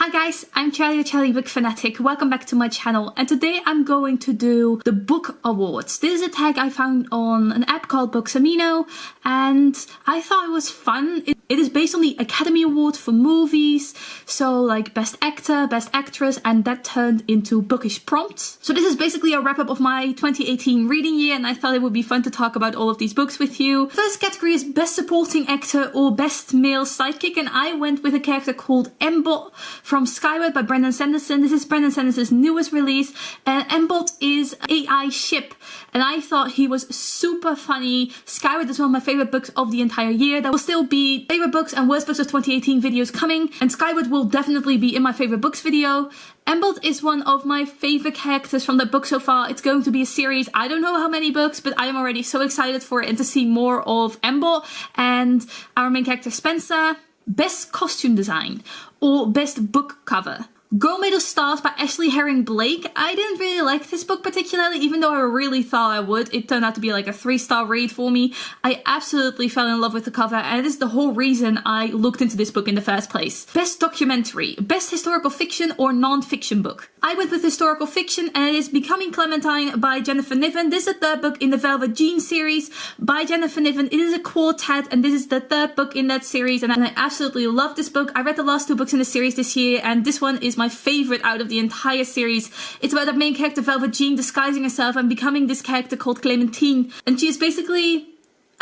Hi guys, I'm Shelley Book Fanatic. Welcome back to my channel, and today I'm going to do the book awards. This is a tag I found on an app called Booksamino, and I thought it was fun. It is based on the Academy Award for movies, so like Best Actor, Best Actress, and that turned into Bookish prompts. So this is basically a wrap-up of my 2018 reading year, and I thought it would be fun to talk about all of these books with you. First category is Best Supporting Actor or Best Male Sidekick, and I went with a character called Mbot from Skyward by Sanderson. This is Sanderson's newest release, and Mbot is an AI ship, and I thought he was super funny. Skyward is one of my favorite books of the entire year. There will still be favorite books and worst books of 2018 videos coming, and Skyward will definitely be in my favorite books video. Mbot is one of my favorite characters from the book so far. It's going to be a series. I don't know how many books, but I am already so excited for it and to see more of Mbot and our main character Spencer. Best Costume Design or Best Book Cover. Girl Made of Stars by Ashley Herring Blake. I didn't really like this book particularly, even though I really thought I would. It turned out to be like a 3-star read for me. I absolutely fell in love with the cover, and it is the whole reason I looked into this book in the first place. Best Documentary. Best Historical Fiction or Non-Fiction Book. I went with Historical Fiction, and it is Becoming Clementine by Jennifer Niven. This is the third book in the Velvet Jean series by Jennifer Niven. It is a quartet, and this is the third book in that series, and I absolutely love this book. I read the last 2 books in the series this year, and this one is my favorite out of the entire series. It's about the main character Velvet Jean disguising herself and becoming this character called Clementine, and she is basically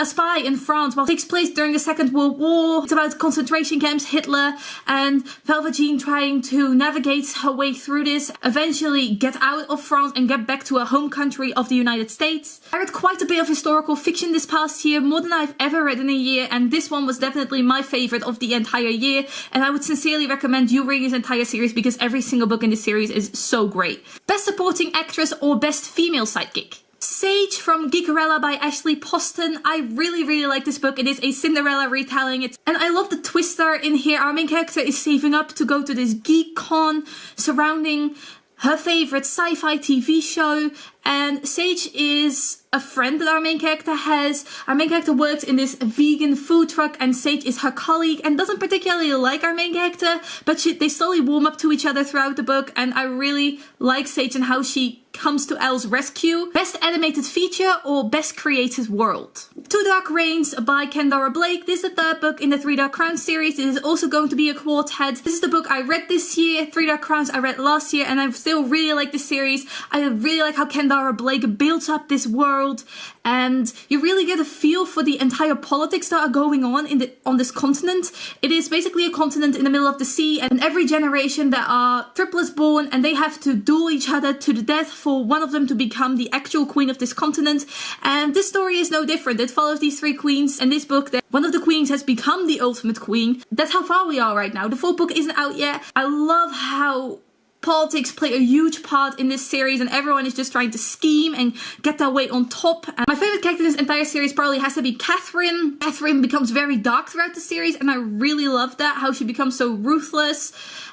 a spy in France. Well, it takes place during the Second World War. It's about concentration camps, Hitler, and Velvet Jean trying to navigate her way through this, eventually get out of France and get back to her home country of the United States. I read quite a bit of historical fiction this past year, more than I've ever read in a year, and this one was definitely my favorite of the entire year, and I would sincerely recommend you reading this entire series because every single book in this series is so great. Best Supporting Actress or Best Female Sidekick. Sage from Geekerella by Ashley Poston. I really like this book. It is a Cinderella retelling. And I love the twister in here. Our main character is saving up to go to this geek con surrounding her favorite sci-fi TV show, and Sage is a friend that our main character has. Our main character works in this vegan food truck, and Sage is her colleague and doesn't particularly like our main character, but they slowly warm up to each other throughout the book, and I really like Sage and how she comes to Elle's rescue. Best Animated Feature or Best Created World. Two Dark Reigns by Kendare Blake. This is the third book in the 3 Dark Crowns series. It is also going to be a quartet. This is the book I read this year. 3 Dark Crowns I read last year, and I still really like this series. I really like how Kendare Blake builds up this world, and you really get a feel for the entire politics that are going on this continent. It is basically a continent in the middle of the sea, and every generation there are triplets born, and they have to duel each other to the death for one of them to become the actual queen of this continent. And this story is no different. It follows these 3 queens. In this book, one of the queens has become the ultimate queen. That's how far we are right now. The full book isn't out yet. I love how politics play a huge part in this series, and everyone is just trying to scheme and get their way on top. And my favorite character in this entire series probably has to be Catherine. Catherine becomes very dark throughout the series, and I really love that, how she becomes so ruthless,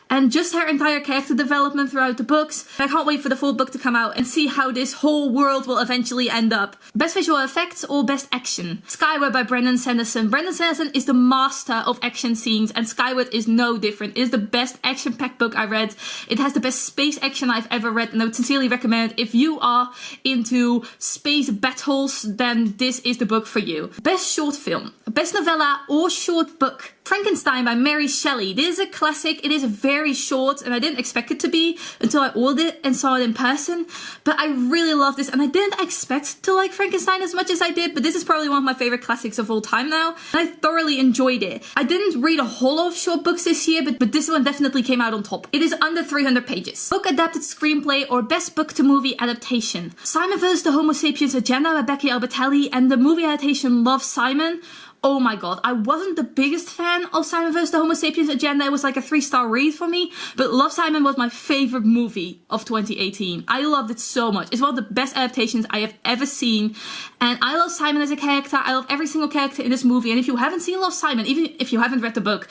and just her entire character development throughout the books. I can't wait for the full book to come out and see how this whole world will eventually end up. Best Visual Effects or Best Action. Skyward by Sanderson. Sanderson is the master of action scenes, and Skyward is no different. It is the best action-packed book I read. It has the best space action I've ever read, and I would sincerely recommend it. If you are into space battles, then this is the book for you. Best Short Film. Best Novella or Short Book. Frankenstein by Shelley. This is a classic. It is very short, and I didn't expect it to be until I ordered it and saw it in person. But I really love this, and I didn't expect to like Frankenstein as much as I did, but this is probably one of my favorite classics of all time now, and I thoroughly enjoyed it. I didn't read a whole lot of short books this year, but this one definitely came out on top. It is under 300 pages. Book Adapted Screenplay or Best Book to Movie Adaptation. Simon vs. the Homo Sapiens Agenda by Becky Albertalli, and the movie adaptation Love, Simon. Oh my god, I wasn't the biggest fan of Simon vs. the Homo Sapiens Agenda. It was like a 3-star read for me, but Love, Simon was my favorite movie of 2018. I loved it so much. It's one of the best adaptations I have ever seen, and I love Simon as a character. I love every single character in this movie, and if you haven't seen Love, Simon, even if you haven't read the book,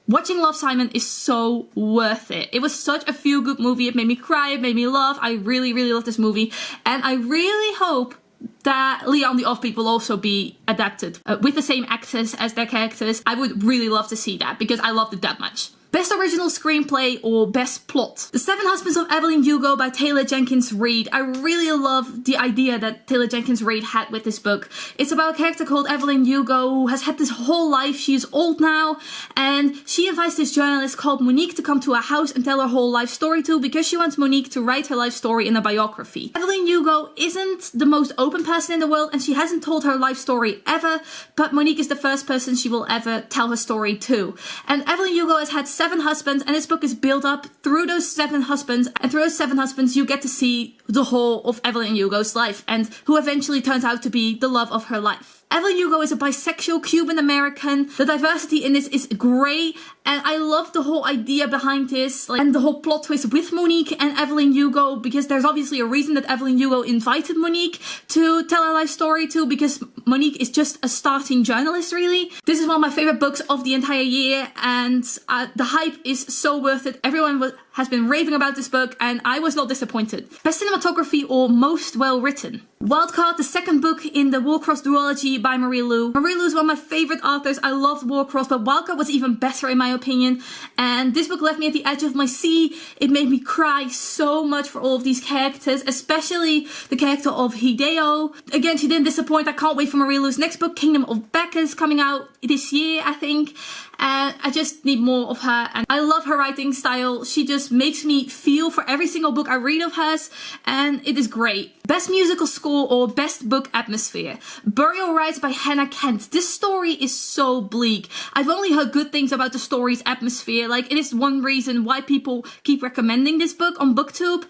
watching Love, Simon is so worth it. It was such a feel-good movie. It made me cry, it made me laugh. I really love this movie, and I really hope that Leon the Offbeat will also be adapted with the same actors as their characters. I would really love to see that because I loved it that much. Best Original Screenplay or Best Plot. The Seven Husbands of Evelyn Hugo by Taylor Jenkins Reid. I really love the idea that Taylor Jenkins Reid had with this book. It's about a character called Evelyn Hugo who has had this whole life. She is old now, and she invites this journalist called Monique to come to her house and tell her whole life story to, because she wants Monique to write her life story in a biography. Evelyn Hugo isn't the most open person in the world, and she hasn't told her life story ever, but Monique is the first person she will ever tell her story to. And Evelyn Hugo has had 7 husbands, and this book is built up through those 7 husbands, and through those 7 husbands you get to see the whole of Evelyn Hugo's life, and who eventually turns out to be the love of her life. Evelyn Hugo is a bisexual Cuban American. The diversity in this is great, and I love the whole idea behind this, and the whole plot twist with Monique and Evelyn Hugo, because there's obviously a reason that Evelyn Hugo invited Monique to tell her life story to, because Monique is just a starting journalist, really. This is one of my favorite books of the entire year, and the hype is so worth it. Everyone has been raving about this book, and I was not disappointed. Best cinematography or most well written. Wildcard, the second book in the Warcross duology by Marie Lu. Marie Lu is one of my favorite authors. I loved Warcross, but Wildcard was even better in my opinion. And this book left me at the edge of my seat. It made me cry so much for all of these characters, especially the character of Hideo. Again, she didn't disappoint. I can't wait for Marie Lu's next book, Kingdom of Beckers, coming out this year, I think. And I just need more of her, and I love her writing style. She just makes me feel for every single book I read of hers, and it is great. Best musical score or best book atmosphere. Burial Rites by Hannah Kent. This story is so bleak. I've only heard good things about the story's atmosphere. Like, it is one reason why people keep recommending this book on BookTube,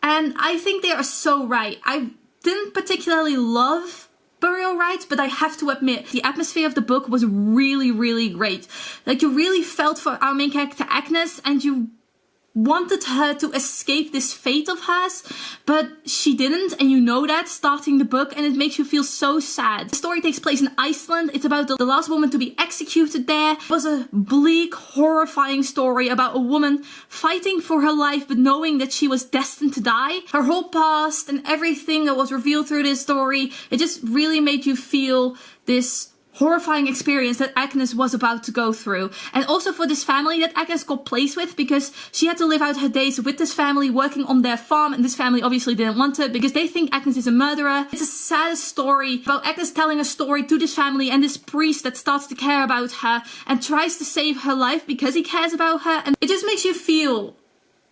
and I think they are so right. I didn't particularly love Burial Rites, but I have to admit, the atmosphere of the book was really, really great. Like, you really felt for our main character Agnes, and you wanted her to escape this fate of hers, but she didn't, and you know that starting the book, and it makes you feel so sad. The story takes place in Iceland. It's about the last woman to be executed there. It was a bleak, horrifying story about a woman fighting for her life, but knowing that she was destined to die. Her whole past and everything that was revealed through this story, it just really made you feel this horrifying experience that Agnes was about to go through. And also for this family that Agnes got placed with, because she had to live out her days with this family working on their farm, and this family obviously didn't want her because they think Agnes is a murderer. It's a sad story about Agnes telling a story to this family and this priest that starts to care about her and tries to save her life because he cares about her, and it just makes you feel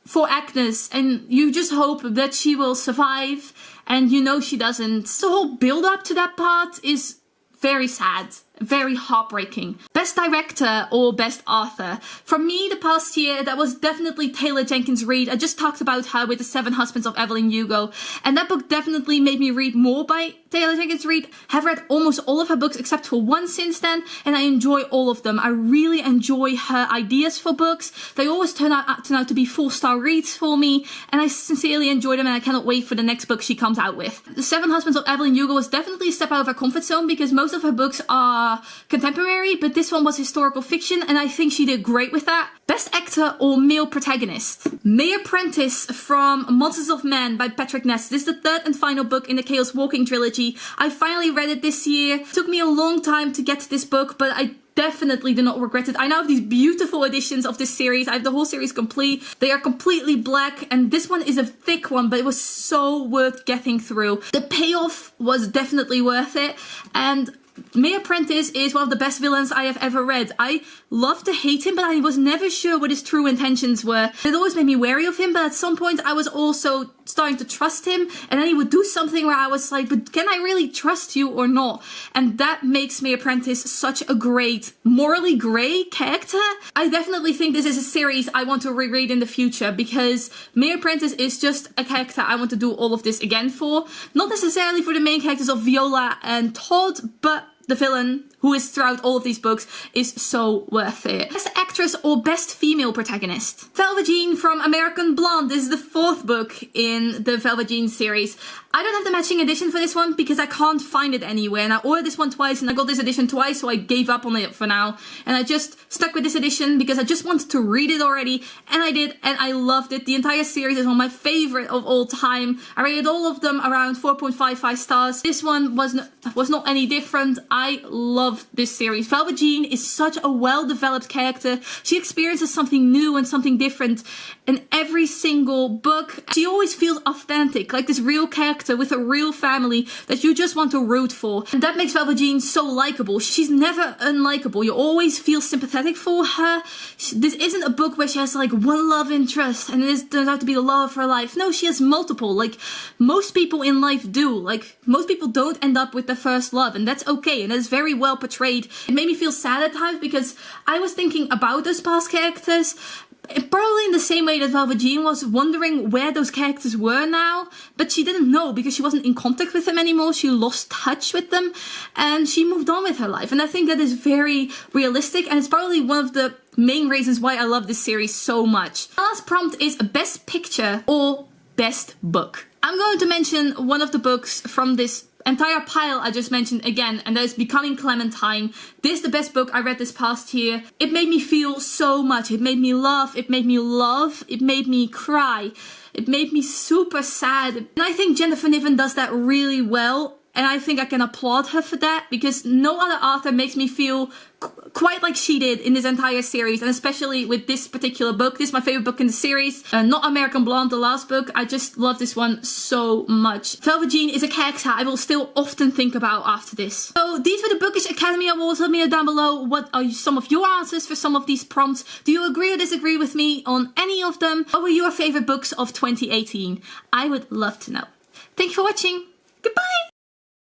for Agnes, and you just hope that she will survive, and you know she doesn't. The whole build up to that part is very sad, very heartbreaking. Best director or best author. For me, the past year, that was definitely Taylor Jenkins Reid. I just talked about her with The Seven Husbands of Evelyn Hugo, and that book definitely made me read more by Taylor Jenkins Reid. Have read almost all of her books except for one since then, and I enjoy all of them. I really enjoy her ideas for books. They always turn out to be 4-star reads for me, and I sincerely enjoy them, and I cannot wait for the next book she comes out with. The Seven Husbands of Evelyn Hugo was definitely a step out of her comfort zone, because most of her books are contemporary, but this one was historical fiction, and I think she did great with that. Best actor or male protagonist. Mayor Prentice from Monsters of Men by Patrick Ness. This is the third and final book in the Chaos Walking trilogy. I finally read it this year. It took me a long time to get to this book, but I definitely do not regret it. I now have these beautiful editions of this series. I have the whole series complete. They are completely black, and this one is a thick one, but it was so worth getting through. The payoff was definitely worth it, and Mayor Prentice is one of the best villains I have ever read. I love to hate him, but I was never sure what his true intentions were. It always made me wary of him, but at some point I was also starting to trust him, and then he would do something where I was like, but can I really trust you or not? And that makes Mayor Prentice such a great, morally grey character. I definitely think this is a series I want to reread in the future, because Mayor Prentice is just a character I want to do all of this again for. Not necessarily for the main characters of Viola and Todd, but the villain, who is throughout all of these books, is so worth it. Best actress or best female protagonist. Velvet Jean from American Blonde. This is the 4th book in the Velvet Jean series. I don't have the matching edition for this one because I can't find it anywhere, and I ordered this one twice and I got this edition twice, so I gave up on it for now, and I just stuck with this edition because I just wanted to read it already, and I did, and I loved it. The entire series is one of my favorite of all time. I rated all of them around 4.55 stars. This one was not any different. I love of this series. Velvet Jean is such a well-developed character. She experiences something new and something different in every single book. She always feels authentic, like this real character with a real family that you just want to root for. And that makes Velvet Jean so likable. She's never unlikable. You always feel sympathetic for her. This isn't a book where she has like one love interest and it turns out to be the love of her life. No, she has multiple, like most people in life do. Like most people don't end up with their first love, and that's okay, and that's very well portrayed. It made me feel sad at times because I was thinking about those past characters, probably in the same way that Velvet Jean was, wondering where those characters were now, but she didn't know because she wasn't in contact with them anymore. She lost touch with them and she moved on with her life, and I think that is very realistic, and it's probably one of the main reasons why I love this series so much. The last prompt is Best Picture or Best Book. I'm going to mention one of the books from this entire pile I just mentioned again, and that is Becoming Clementine. This is the best book I read this past year. It made me feel so much. It made me laugh. It made me love. It made me cry. It made me super sad. And I think Jennifer Niven does that really well. And I think I can applaud her for that, because no other author makes me feel quite like she did in this entire series, and especially with this particular book. This is my favorite book in the series. Not American Blonde, the last book. I just love this one so much. Velvet Jean is a character I will still often think about after this. So these were the Bookish Academy Awards. Let me know down below what are some of your answers for some of these prompts. Do you agree or disagree with me on any of them? What were your favorite books of 2018? I would love to know. Thank you for watching. Goodbye!